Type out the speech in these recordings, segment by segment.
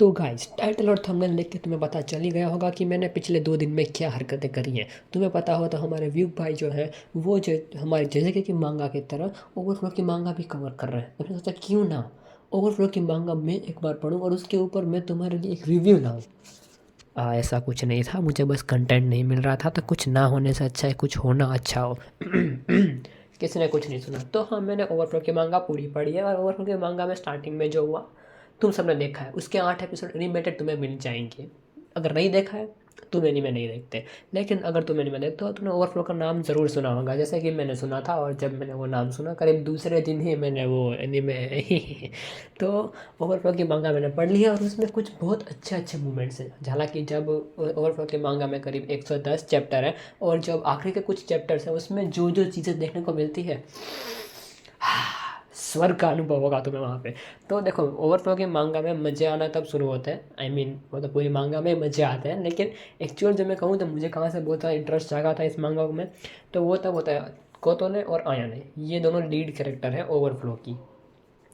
तो guys, title और thumbnail देख के तुम्हें पता चल ही गया होगा कि मैंने पिछले 2 दिन में क्या हरकतें करी हैं। तुम्हें पता हो तो हमारे व्यू भाई जो है वो जो हमारे जैसे कि मांगा की तरह ओवरफ्लो की मांगा भी कवर कर रहे हैं। तो मैंने सोचा क्यों ना ओवरफ्लो की मांगा मैं एक बार पढूं और उसके ऊपर मैं तुम्हारे लिए एक रिव्यू लाऊं। ऐसा कुछ नहीं था, मुझे बस कंटेंट नहीं मिल रहा था, तो कुछ ना होने से अच्छा है कुछ होना अच्छा हो। किसी ने कुछ नहीं सुना तो हाँ, मैंने ओवरफ्लो की मांगा पूरी पढ़ी है और ओवरफ्लो की मांगा में स्टार्टिंग में जो हुआ तुम सबने देखा है। उसके 8 एपिसोड एनिमेटेड तुम्हें मिल जाएंगे। अगर नहीं देखा है तुम एनीमे नहीं देखते, लेकिन अगर तुम एनीमे देखते हो तो तुमने ओवरफ्लो का नाम ज़रूर सुना होगा, जैसे कि मैंने सुना था। और जब मैंने वो नाम सुना करीब दूसरे दिन ही मैंने वो एनीमे तो ओवरफ्लो की मांगा मैंने पढ़ ली है और उसमें कुछ बहुत अच्छे अच्छे मूवमेंट्स हैं। हालांकि जब ओवरफ्लो के मांगा में करीब 110 चैप्टर है और जब आखिरी के कुछ चैप्टर्स हैं उसमें जो जो चीज़ें देखने को मिलती है, स्वर्ग का अनुभव होगा तुम्हें वहाँ पे। तो देखो, ओवरफ्लो के मांगा में मज़े आना तब शुरू होते हैं, आई मीन वो तो पूरी मांगा में मज़े आते हैं, लेकिन एक्चुअल जब मैं कहूँ तो मुझे कहाँ से बहुत ज़्यादा इंटरेस्ट जागा था इस मांगा में, तो वो तब होता है कोतोने और आयाने, ये दोनों लीड कैरेक्टर हैं ओवरफ्लो की।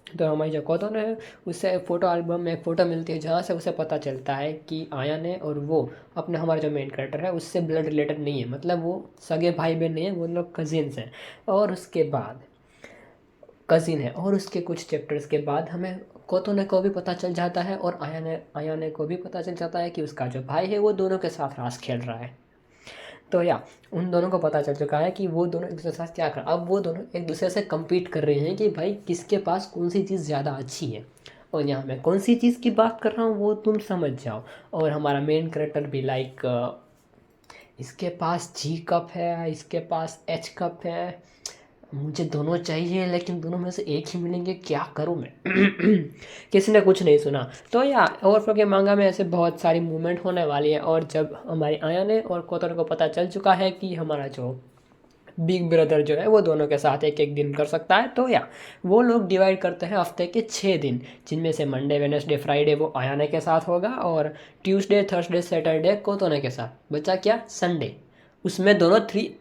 तो हमारी जो कोतोने है उससे फ़ोटो एल्बम में एक फ़ोटो मिलती है जहाँ से उसे पता चलता है कि आयाने और वो अपने हमारा जो मेन कैरेक्टर है उससे ब्लड रिलेटेड नहीं है, मतलब वो सगे भाई बहन नहीं है, वो लोग कजिन्स हैं। और उसके बाद कज़िन है और उसके कुछ चैप्टर्स के बाद हमें कोतोने को भी पता चल जाता है और आयाने को भी पता चल जाता है कि उसका जो भाई है वो दोनों के साथ रास खेल रहा है। तो या उन दोनों को पता चल चुका है कि वो दोनों एक दूसरे के साथ क्या कर, अब वो दोनों एक दूसरे से कम्पीट कर रहे हैं कि भाई किसके पास कौन सी चीज़ ज़्यादा अच्छी है। और यहाँ मैं कौन सी चीज़ की बात कर रहा हूँ वो तुम समझ जाओ। और हमारा मेन करेक्टर भी लाइक इसके पास जी कप है, इसके पास एच कप है, मुझे दोनों चाहिए लेकिन दोनों में से एक ही मिलेंगे, क्या करूं मैं। किसी ने कुछ नहीं सुना। तो या ओवरफ्लो के मांगा में ऐसे बहुत सारी मूवमेंट होने वाली है और जब हमारी आयाने और कोतोने को पता चल चुका है कि हमारा जो बिग ब्रदर जो है वो दोनों के साथ एक एक दिन कर सकता है, तो या वो लोग डिवाइड करते हैं हफ्ते के 6 दिन, जिनमें से मंडे वेडनेसडे फ्राइडे वो आयाने के साथ होगा और ट्यूसडे थर्सडे सैटरडे कोतोने के साथ। बचा क्या, संडे, उसमें दोनों थ्री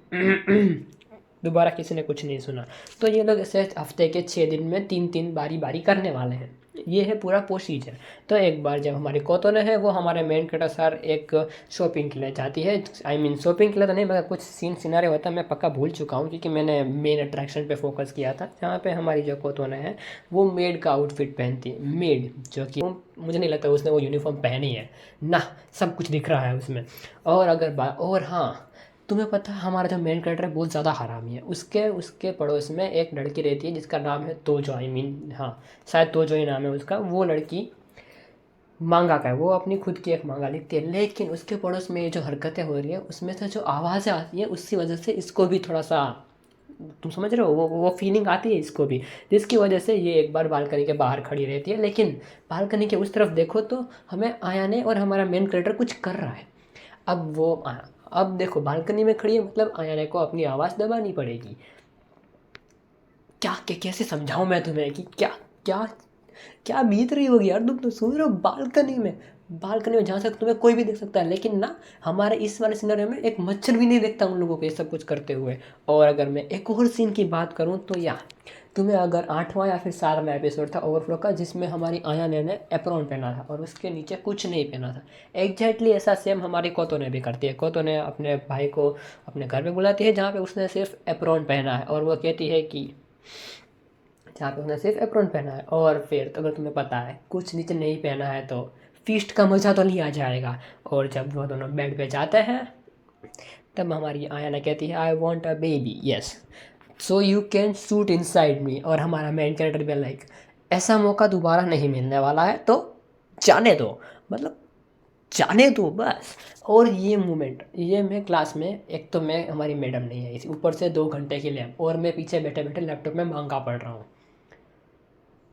दोबारा किसी ने कुछ नहीं सुना। तो ये लोग ऐसे हफ्ते के 6 दिन में 3-3 बारी बारी करने वाले हैं। ये है पूरा प्रोसीजर। तो एक बार जब हमारी कोतोने है वो हमारे मेन कैरेक्टर सर एक शॉपिंग के लिए जाती है, आई मीन शॉपिंग के लिए तो नहीं मगर कुछ सीन सिनारे होता है, मैं पक्का भूल चुका हूँ क्योंकि मैंने मेन अट्रैक्शन पे फोकस किया था, जहाँ पे हमारी जो कोतोने है वो मेड का आउटफिट पहनती है। मेड जो कि मुझे नहीं लगता उसने वो यूनिफॉर्म पहनी है ना, सब कुछ दिख रहा है उसमें। और अगर और हाँ, तुम्हें पता है हमारा जो मेन कैरेक्टर है बहुत ज़्यादा हरामी है। उसके उसके पड़ोस में एक लड़की रहती है जिसका नाम है तोजो, आई मीन हाँ शायद तोजो ही नाम है उसका। वो लड़की मांगा का है, वो अपनी खुद की एक मांगा लिखती है, लेकिन उसके पड़ोस में ये जो हरकतें हो रही है उसमें से जो आवाज़ें आती है उसकी वजह से इसको भी थोड़ा सा, तुम समझ रहे हो, वो फीलिंग आती है इसको भी, जिसकी वजह से ये एक बार बालकनी के बाहर खड़ी रहती है। लेकिन बालकनी के उस तरफ देखो तो हमें आयाने और हमारा मेन कैरेक्टर कुछ कर रहा है। अब वो अब देखो बालकनी में खड़ी है, मतलब आयाने को अपनी आवाज़ दबानी पड़ेगी। कैसे समझाऊं मैं तुम्हें कि क्या क्या क्या बीत रही होगी यार। तुम तो सोच रहे हो बालकनी में जहाँ से तुम्हें कोई भी देख सकता है, लेकिन ना हमारे इस वाले सिनेरियो में एक मच्छर भी नहीं देखता उन लोगों को ये सब कुछ करते हुए। और अगर मैं एक और सीन की बात करूँ तो या तुम्हें अगर 8वां या फिर 7वां एपिसोड था ओवरफ्लो का जिसमें हमारी आयाने ने एप्रॉन पहना था और उसके नीचे कुछ नहीं पहना था, एग्जैक्टली ऐसा सेम हमारी कोतोने भी करती है। कोतोने अपने भाई को अपने घर पे बुलाती है जहाँ पे उसने सिर्फ एप्रॉन पहना है और वो कहती है कि जहाँ पे उसने सिर्फ एप्रॉन पहना है। और फिर तो अगर तुम्हें पता है कुछ नीचे नहीं पहना है तो फीस्ट का मज़ा तो लिया जाएगा। और जब वो दोनों बेड पे जाते हैं तब हमारी आयाना कहती है I want a baby, yes so you can shoot inside me. और हमारा मेन कैरेक्टर भी लाइक ऐसा मौका दोबारा नहीं मिलने वाला है तो जाने दो, मतलब जाने दो बस। और ये मोमेंट, ये मैं क्लास में, एक तो मैं हमारी मैडम नहीं है इसी ऊपर से 2 घंटे की लैब और मैं पीछे बैठे बैठे लैपटॉप में मांगा पढ़ रहा हूँ,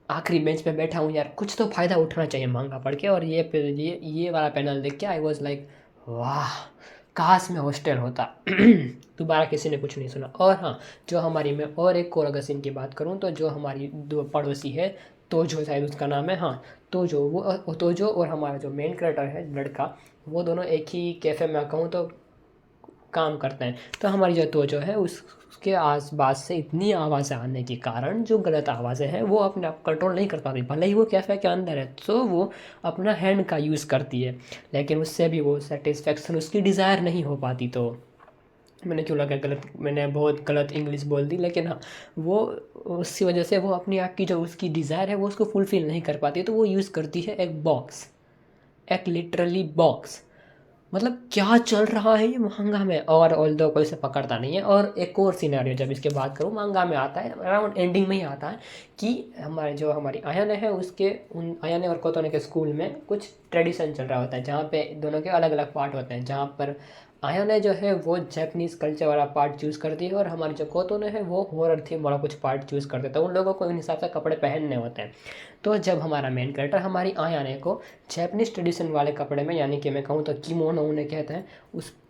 आखिरी बेंच पे बैठा हूँ यार, कुछ तो फ़ायदा उठाना चाहिए मांगा पढ़ के। और ये वाला पैनल देख के आई वॉज लाइक वाह, काश मैं हॉस्टल होता। दोबारा किसी ने कुछ नहीं सुना। और हाँ, जो हमारी, मैं और एक कोरागसिन की बात करूँ तो जो हमारी दो पड़ोसी है, तोजो शायद उसका नाम है, हाँ तोजो, वो तोजो और हमारा जो मेन कैरेक्टर है लड़का, वो दोनों एक ही कैफ़े में कहूँ तो काम करते हैं। तो हमारी जो त्वचा है उसके आसपास से इतनी आवाज़ें आने के कारण जो गलत आवाज़ें हैं वो अपने आप कंट्रोल नहीं कर पाती, भले ही वो कैफ़े के अंदर है तो वो अपना हैंड का यूज़ करती है, लेकिन उससे भी वो सेटिस्फेक्शन उसकी डिज़ायर नहीं हो पाती। तो मैंने क्यों लगा गलत, मैंने बहुत गलत इंग्लिश बोल दी, लेकिन हाँ वो उसी वजह से वो अपनी आप की जो उसकी डिज़ायर है वो उसको फुलफ़िल नहीं कर पाती, तो वो यूज़ करती है एक बॉक्स, एक लिटरली बॉक्स। मतलब क्या चल रहा है ये मांगा में, और ऑल दो कोई से पकड़ता नहीं है। और एक और सिनेरियो जब इसके बात करूँ, मांगा में आता है अराउंड एंडिंग में ही आता है कि हमारी आयाने है उसके उन आयाने और कोतोने के स्कूल में कुछ ट्रेडिशन चल रहा होता है जहाँ पे दोनों के अलग अलग पार्ट होते हैं, जहाँ पर आयाने जो है वो जैपनीज़ कल्चर वाला पार्ट चूज़ करती है और हमारी जो कोतोने है वो हॉरर थीम वाला कुछ पार्ट चूज़ करते हैं। तो उन लोगों को इन हिसाब से कपड़े पहनने होते हैं। तो जब हमारा मेन कैरेक्टर हमारी आयाने को जैपनीज़ ट्रेडिशन वाले कपड़े में, यानी कि मैं कहूँ तो किमोनो उन्हें कहते हैं,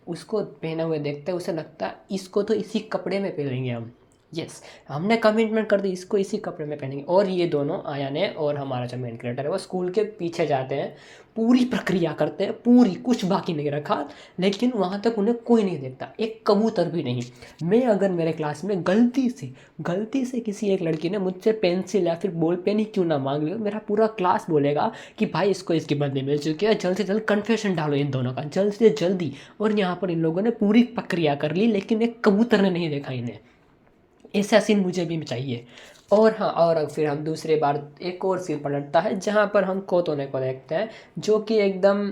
उसको पहने हुए देखते हैं, उसे लगता है इसको तो इसी कपड़े में पहनेंगे हम, यस हमने कमिटमेंट कर दी, इसको इसी कपड़े में पहनेंगे। और ये दोनों आयाने और हमारा जो मेन कैरेक्टर है वो स्कूल के पीछे जाते हैं, पूरी प्रक्रिया करते हैं, पूरी कुछ बाकी नहीं रखा, लेकिन वहाँ तक उन्हें कोई नहीं देखता, एक कबूतर भी नहीं। मैं अगर मेरे क्लास में गलती से किसी एक लड़की ने मुझसे पेंसिल या फिर बॉल पेन ही क्यों ना मांग लियो, मेरा पूरा क्लास बोलेगा कि भाई इसको इसकी बदले मिल चुकी है, जल्द से जल्द कन्फेशन डालो इन दोनों का, जल्द से जल्दी। और यहाँ पर इन लोगों ने पूरी प्रक्रिया कर ली, लेकिन एक कबूतर ने नहीं देखा इन्हें। ऐसा सीन मुझे भी चाहिए। और हाँ, और अब फिर हम दूसरी बार एक और सीन पलटता है जहाँ पर हम कोतोने को देखते हैं जो कि एकदम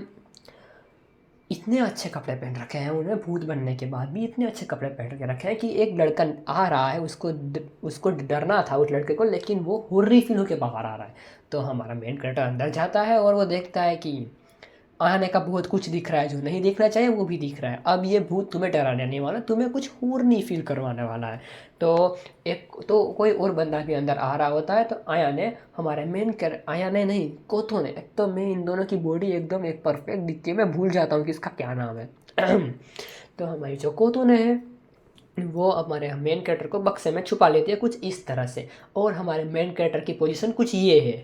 इतने अच्छे कपड़े पहन रखे हैं, उन्हें भूत बनने के बाद भी इतने अच्छे कपड़े पहन के रखे हैं कि एक लड़का आ रहा है, उसको डरना था उस लड़के को, लेकिन वो हुर्री फील होकर बाहर आ रहा है। तो हमारा मेन कैरेक्टर अंदर जाता है और वो देखता है कि आने का बहुत कुछ दिख रहा है, जो नहीं दिखना चाहिए वो भी दिख रहा है। अब ये भूत तुम्हें डराने नहीं वाला, तुम्हें कुछ और नहीं फील करवाने वाला है। तो कोई और बंदा भी अंदर आ रहा होता है। तो आया ने हमारे आया ने नहीं, कोतो ने, एक तो मैं इन दोनों की बॉडी एकदम एक परफेक्ट दिखती है, मैं भूल जाता हूँ कि इसका क्या नाम है। तो हमारी जो कोतो ने है वो हमारे मेन कैरेक्टर को बक्से में छुपा लेती है कुछ इस तरह से, और हमारे मेन कैरेक्टर की पोजीशन कुछ ये है।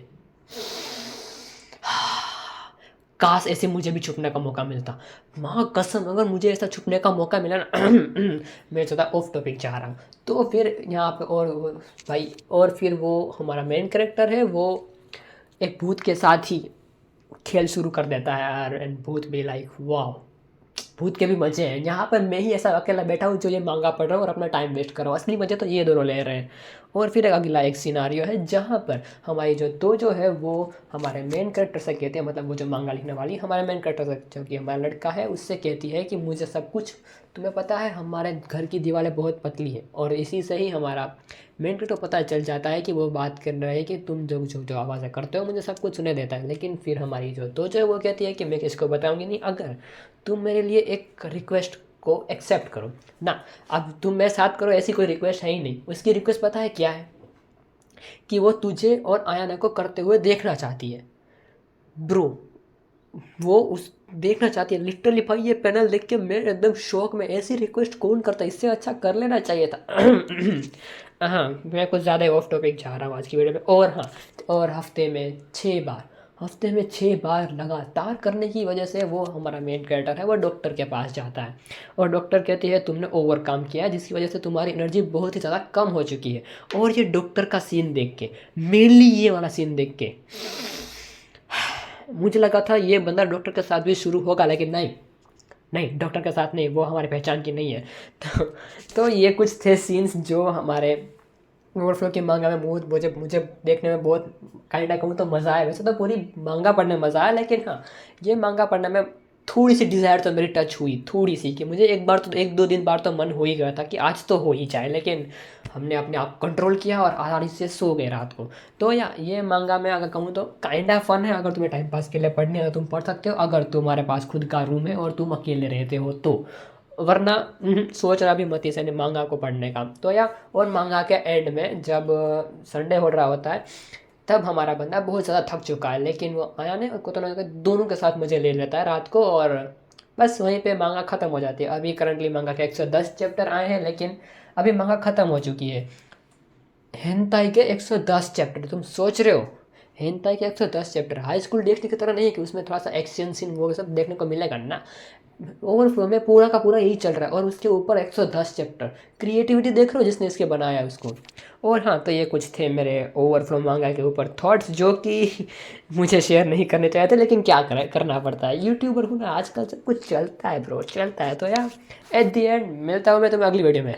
काश ऐसे मुझे भी छुपने का मौका मिलता, माँ कसम अगर मुझे ऐसा छुपने का मौका मिला ना मैं ज़्यादा ऑफ टॉपिक जा रहा हूँ। तो फिर यहाँ पे भाई, और फिर वो हमारा मेन कैरेक्टर है वो एक भूत के साथ ही खेल शुरू कर देता है यार, एंड भूत भी लाइक वाह, भूत के भी मज़े हैं। यहाँ पर मैं ही ऐसा अकेला बैठा हूँ जो ये मांगा पढ़ रहा हूँ और अपना टाइम वेस्ट कर रहा हूँ, असली मज़े तो ये दोनों ले रहे हैं। और फिर अगला एक सिनारियो है जहाँ पर हमारी जो है वो हमारे मेन कैरेक्टर से कहते हैं, मतलब वो जो मांगा लिखने वाली हमारे मेन कैरेक्टर से जो कि हमारा लड़का है उससे कहती है कि मुझे सब कुछ, तुम्हें पता है हमारे घर की दीवारें बहुत पतली है, और इसी से ही हमारा मेन कैरेक्टर को पता चल जाता है कि वो बात कर रहे हैं कि तुम जो आवाज़ें करते हो मुझे सब कुछ सुने देता है। लेकिन फिर हमारी जो है वो कहती है कि मैं किसको बताऊँगी नहीं, अगर तुम मेरे लिए एक रिक्वेस्ट को एक्सेप्ट करो ना, अब तुम मेरे साथ करो, ऐसी कोई रिक्वेस्ट है ही नहीं। उसकी रिक्वेस्ट पता है क्या है, कि वो तुझे और आयाना को करते हुए देखना चाहती है ब्रो। वो उस देखना चाहती है लिटरली। भाई ये पैनल देख के मैं एकदम शौक में, ऐसी रिक्वेस्ट कौन करता है, इससे अच्छा कर लेना चाहिए था। हाँ मैं कुछ ज़्यादा ऑफ टॉपिक जा रहा हूँ आज की वीडियो में। और हाँ, और हफ्ते में 6 बार लगातार करने की वजह से वो हमारा मेन कैरेक्टर है वो डॉक्टर के पास जाता है, और डॉक्टर कहती है तुमने ओवर काम किया है जिसकी वजह से तुम्हारी एनर्जी बहुत ही ज़्यादा कम हो चुकी है। और ये डॉक्टर का सीन देख के, मेनली ये वाला सीन देख के मुझे लगा था ये बंदा डॉक्टर के साथ भी शुरू होगा, लेकिन नहीं डॉक्टर के साथ नहीं, वो हमारी पहचान की नहीं है। तो ये कुछ थे सीन्स जो हमारे ओवरफ्लो के मांगा में मुझे देखने में बहुत काइंड कहूँ तो मज़ा आया। वैसे तो पूरी मांगा पढ़ने में मज़ा आया, लेकिन हाँ ये मांगा पढ़ने में थोड़ी सी डिज़ायर तो मेरी टच हुई, थोड़ी सी, कि मुझे एक दो दिन बार तो मन हो ही गया था कि आज तो हो ही जाए, लेकिन हमने अपने आप कंट्रोल किया और आसानी से सो गए रात को। तो ये मांगा में अगर कहूँ तो काइंड ऑफ फन है, अगर तुम्हें टाइम पास के लिए पढ़नी है तो तुम पढ़ सकते हो, अगर तुम्हारे पास खुद का रूम है और तुम अकेले रहते हो तो, वरना सोचना भी मत इसे मांगा को पढ़ने का। तो और मांगा के एंड में जब संडे हो रहा होता है तब हमारा बंदा बहुत ज़्यादा थक चुका है, लेकिन वो आया ने कोतोनो के दोनों के साथ मज़े ले लेता है रात को, और बस वहीं पे मांगा ख़त्म हो जाती है। अभी करंटली मांगा के 110 चैप्टर आए हैं, लेकिन अभी मांगा ख़त्म हो चुकी है। हेंताई के 110 चैप्टर, तुम सोच रहे हो हेंटाई के 110 चैप्टर, हाई स्कूल डीएक्सडी की तरह नहीं है कि उसमें थोड़ा सा एक्शन सीन वो सब देखने को मिलेगा ना। ओवरफ्लो में पूरा का पूरा यही चल रहा है और उसके ऊपर 110 चैप्टर। क्रिएटिविटी देख रहे हो जिसने इसके बनाया उसको। और हाँ, तो ये कुछ थे मेरे ओवरफ्लो मांगा के ऊपर थॉट्स, जो कि मुझे शेयर नहीं करने चाहिए थे, लेकिन क्या करना पड़ता है, यूट्यूबर हूँ ना, आजकल सब कुछ चलता है ब्रो, चलता है। तो यार एट दी एंड मिलता हूँ मैं तुम्हें अगली वीडियो में।